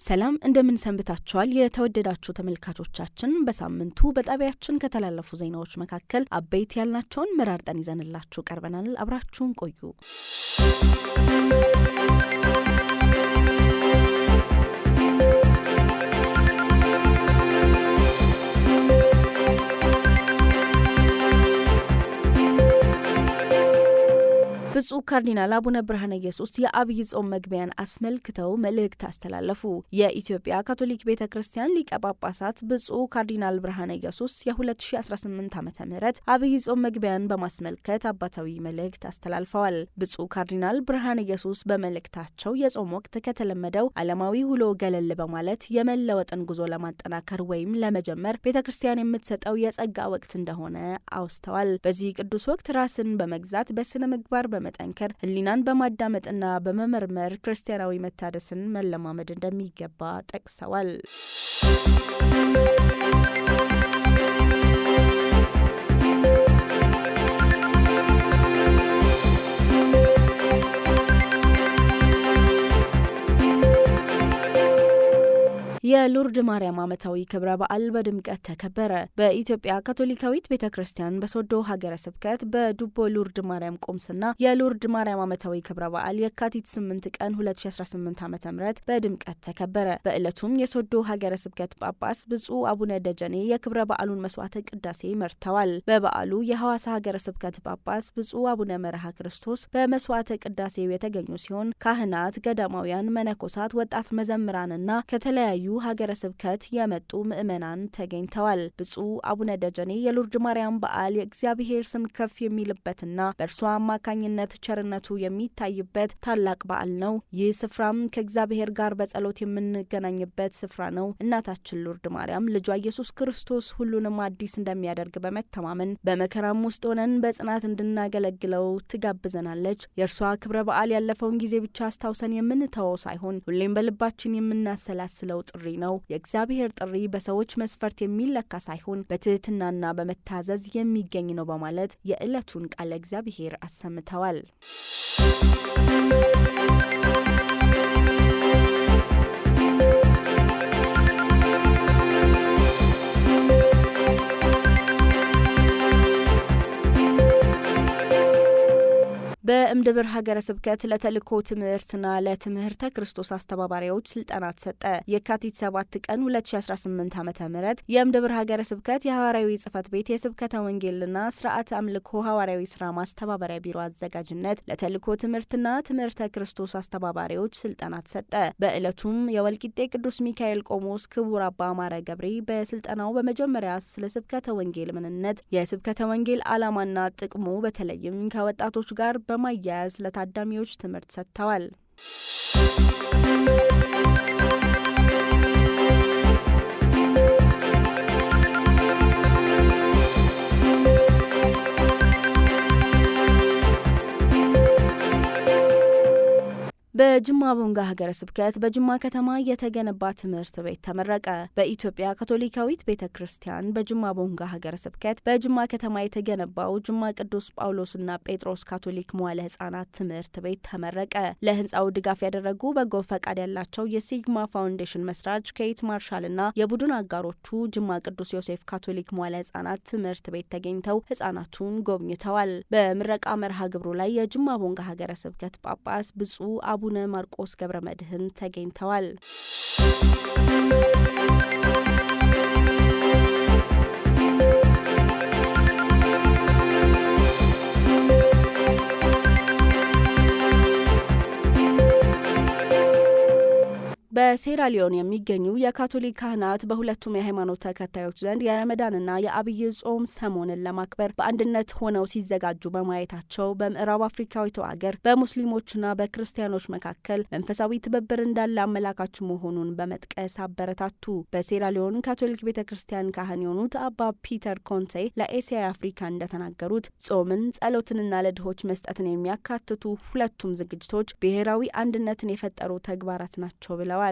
ሰላም እንደምን ሰንብታችኋል የተወደዳችሁ ተመልካቾቻችን በሳምንቱ በጣቢያችን ከተላለፉ ዜናዎች መካከል አበይት ያልናቸውን መራርጠን ይዘንላችሁ ቀርበናል አብራችሁን ቆዩ ብፁዕ ካርዲናል አቡነ ብርሃነ ኢየሱስ የአብይ ጾም መግቢያን አስመልክተው መልእክት አስተላለፉ። የኢትዮጵያ ካቶሊክ ቤተክርስቲያን ሊቀ ጳጳሳት ብፁዕ ካርዲናል ብርሃነ ኢየሱስ የ2018 ዓ.ም አብይ ጾም መግቢያን በማስመልከት አባታዊ መልእክት አስተላልፈዋል። ብፁዕ ካርዲናል ብርሃነ ኢየሱስ በመልእክታቸው የጾም ወቅት ከተለመደው ዓለማዊ ውሎ ገለል በማለት የመለወጥን ጉዞ ለማጠናከር ወይም ለመጀመር ቤተክርስቲያን የምትሰጠው የጸጋ ወቅት እንደሆነ አውስተዋል። በዚህ ቅዱስ ወቅት ራስን በመግዛት በስነ ምግባር በመጠንከር ህሊናን በማዳመጥና በመመርመር ክርስቲያናዊ መታደስን መለማመድ እንደሚገባ ጠቅሰዋል። የሎርድ ማርያም ዓመታዊ ክብረ በዓል በድምቀት ተከበረ። በኢትዮጵያ ካቶሊካዊት ቤተክርስቲያን በሶዶ ሀገረ ስብከት በዱቦ ሎርድ ማርያም ቁምስና የሎርድ ማርያም ዓመታዊ ክብረ በዓል የካቲት 8 ቀን 2018 ዓ.ም በድምቀት ተከበረ። በዕለቱም የሶዶ ሀገረ ስብከት ጳጳስ ብፁዕ አቡነ ደጀኔ የክብረ በዓሉን መስዋዕተ ቅዳሴ መርተዋል። በበዓሉ የሐዋሳ ሀገረ ስብከት ጳጳስ ብፁዕ አቡነ መርሃ ክርስቶስ በመስዋዕተ ቅዳሴው የተገኙ ሲሆን ካህናት፣ ገዳማውያን፣ መነኮሳት፣ ወጣት መዘምራንና ከተለያዩ ሀገረ ስብከት የመጡ ምዕመናን ተገኝተዋል። ብፁዕ አቡነ ደጀኔ የሎርድ ማርያም በዓል የእግዚአብሔር ስም ከፍ የሚልበትና በእርሷ አማካኝነት ቸርነቱ የሚታይበት ታላቅ በዓል ነው። ይህ ስፍራም ከእግዚአብሔር ጋር በጸሎት የምንገናኝበት ስፍራ ነው። እናታችን ሎርድ ማርያም ልጇ ኢየሱስ ክርስቶስ ሁሉንም አዲስ እንደሚያደርግ በመተማመን በመከራም ውስጥ ሆነን በጽናት እንድናገለግለው ትጋብዘናለች። የእርሷ ክብረ በዓል ያለፈውን ጊዜ ብቻ አስታውሰን የምንተወው ሳይሆን ሁሌም በልባችን የምናሰላስለው ጥሪ ነው። የእግዚአብሔር ጥሪ በሰዎች መስፈርት የሚለካ ሳይሆን በትህትናና በመታዘዝ የሚገኝ ነው በማለት የዕለቱን ቃለ እግዚአብሔር አሰምተዋል። በእምድብር ሀገረ ስብከት ለተልእኮ ትምህርትና ለትምህርተ ክርስቶስ አስተባባሪዎች ስልጠና ተሰጠ። የካቲት 7 ቀን 2018 ዓ.ም የእምድብር ሀገረ ስብከት የሐዋርያዊ ጽሕፈት ቤት የስብከተ ወንጌልና ስርዓት አምልኮ ሐዋርያዊ ስራ ማስተባበሪያ ቢሮ አዘጋጅነት ለተልእኮ ትምህርትና ትምህርተ ክርስቶስ አስተባባሪዎች ስልጠና ተሰጠ። በዕለቱም የወልቂጤ ቅዱስ ሚካኤል ቆሞስ ክቡር አባ አማረ ገብሬ በስልጠናው በመጀመሪያ ስለ ስብከተ ወንጌል ምንነት፣ የስብከተ ወንጌል ዓላማና ጥቅሙ በተለይም ከወጣቶች ጋር በማያያዝ ለታዳሚዎች ትምህርት ሰጥተዋል። በጅማ ቦንጋ ሀገረ ስብከት በጅማ ከተማ የተገነባ ትምህርት ቤት ተመረቀ። በኢትዮጵያ ካቶሊካዊት ቤተክርስቲያን በጅማ ቦንጋ ሀገረ ስብከት በጅማ ከተማ የተገነባው ጅማ ቅዱስ ጳውሎስና ጴጥሮስ ካቶሊክ መዋዕለ ሕጻናት ትምህርት ቤት ተመረቀ። ለህንፃው ድጋፍ ያደረጉ በጎ ፈቃድ ያላቸው የሲግማ ፋውንዴሽን መስራች ኬት ማርሻልና የቡድን አጋሮቹ ጅማ ቅዱስ ዮሴፍ ካቶሊክ መዋዕለ ሕጻናት ትምህርት ቤት ተገኝተው ህጻናቱን ጎብኝተዋል። በምረቃ መርሃ ግብሩ ላይ የጅማ ቦንጋ ሀገረ ስብከት ጳጳስ ብፁዕ አቡነ ማርቆስ ገብረ መድህን ተገኝተዋል። በሴራሊዮን የሚገኙ የካቶሊክ ካህናት በሁለቱም የሃይማኖት ተከታዮች ዘንድ የረመዳንና የአብይ ጾም ሰሞንን ለማክበር በአንድነት ሆነው ሲዘጋጁ በማየታቸው በምዕራብ አፍሪካዊቱ ሀገር በሙስሊሞችና በክርስቲያኖች መካከል መንፈሳዊ ትብብር እንዳለ አመላካች መሆኑን በመጥቀስ አበረታቱ። በሴራሊዮን ካቶሊክ ቤተክርስቲያን ካህን የሆኑት አባ ፒተር ኮንሴ ለኤሲያ አፍሪካ እንደተናገሩት ጾምን፣ ጸሎትንና ለድሆች መስጠትን የሚያካትቱ ሁለቱም ዝግጅቶች ብሔራዊ አንድነትን የፈጠሩ ተግባራት ናቸው ብለዋል።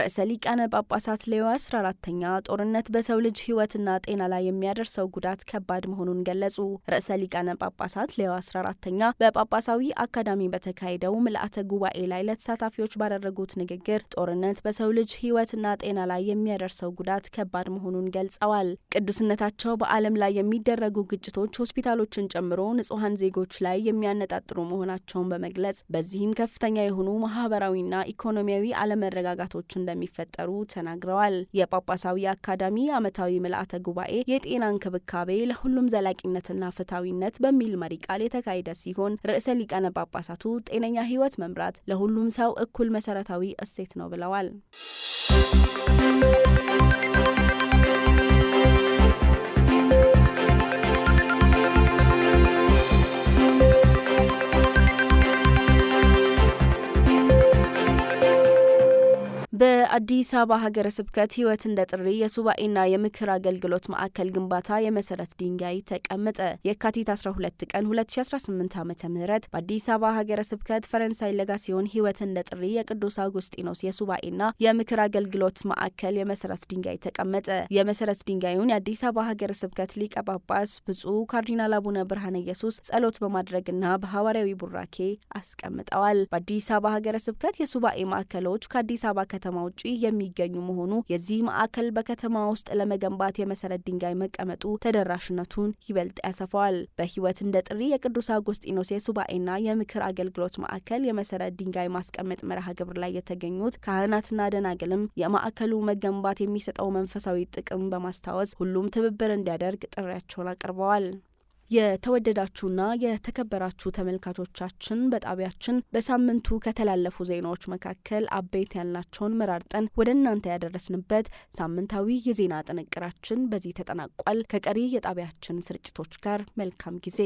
ርዕሰ ሊቃነ ጳጳሳት ሌዮ 14ኛ ጦርነት በሰው ልጅ ሕይወትና ጤና ላይ የሚያደርሰው ጉዳት ከባድ መሆኑን ገለጹ። ርዕሰ ሊቃነ ጳጳሳት ሌዮ 14ኛ በጳጳሳዊ አካዳሚ በተካሄደው ምልአተ ጉባኤ ላይ ለተሳታፊዎች ባደረጉት ንግግር ጦርነት በሰው ልጅ ሕይወትና ጤና ላይ የሚያደርሰው ጉዳት ከባድ መሆኑን ገልጸዋል። ቅዱስነታቸው በዓለም ላይ የሚደረጉ ግጭቶች ሆስፒታሎችን ጨምሮ ንጹሐን ዜጎች ላይ የሚያነጣጥሩ መሆናቸውን በመግለጽ በዚህም ከፍተኛ የሆኑ ማህበራዊና ኢኮኖሚያዊ አለመረጋጋቶች እንደሚፈጠሩ ተናግረዋል። የጳጳሳዊ አካዳሚ ዓመታዊ ምልአተ ጉባኤ የጤና እንክብካቤ ለሁሉም ዘላቂነትና ፍትሐዊነት በሚል መሪ ቃል የተካሄደ ሲሆን ርዕሰ ሊቃነ ጳጳሳቱ ጤነኛ ሕይወት መምራት ለሁሉም ሰው እኩል መሰረታዊ እሴት ነው ብለዋል። በአዲስ አበባ ሀገረ ስብከት ሕይወት እንደ ጥሪ የሱባኤና የምክር አገልግሎት ማዕከል ግንባታ የመሰረት ድንጋይ ተቀመጠ። የካቲት 12 ቀን 2018 ዓ.ም በአዲስ አበባ ሀገረ ስብከት ፈረንሳይ ለጋሲዮን ሕይወት እንደ ጥሪ የቅዱስ አውግስጢኖስ የሱባኤና የምክር አገልግሎት ማዕከል የመሰረት ድንጋይ ተቀመጠ። የመሰረት ድንጋዩን የአዲስ አበባ ሀገረ ስብከት ሊቀ ጳጳስ ብፁዕ ካርዲናል አቡነ ብርሃነ ኢየሱስ ጸሎት በማድረግና በሐዋርያዊ ቡራኬ አስቀምጠዋል። በአዲስ አበባ ሀገረ ስብከት የሱባኤ ማዕከሎች ከአዲስ አበባ ከተማ ውጪ የሚገኙ መሆኑ የዚህ ማዕከል በከተማ ውስጥ ለመገንባት የመሰረት ድንጋይ መቀመጡ ተደራሽነቱን ይበልጥ ያሰፋዋል። በሕይወት እንደ ጥሪ የቅዱስ አውግስጢኖስ የሱባኤና የምክር አገልግሎት ማዕከል የመሰረት ድንጋይ ማስቀመጥ መርሃ ግብር ላይ የተገኙት ካህናትና ደናግልም የማዕከሉ መገንባት የሚሰጠው መንፈሳዊ ጥቅም በማስታወስ ሁሉም ትብብር እንዲያደርግ ጥሪያቸውን አቅርበዋል። የተወደዳችሁና የተከበራችሁ ተመልካቾቻችን በጣቢያችን በሳምንቱ ከተላለፉ ዜናዎች መካከል አበይት ያልናቸውን መራርጠን ወደ እናንተ ያደረስንበት ሳምንታዊ የዜና ጥንቅራችን በዚህ ተጠናቋል። ከቀሪ የጣቢያችን ስርጭቶች ጋር መልካም ጊዜ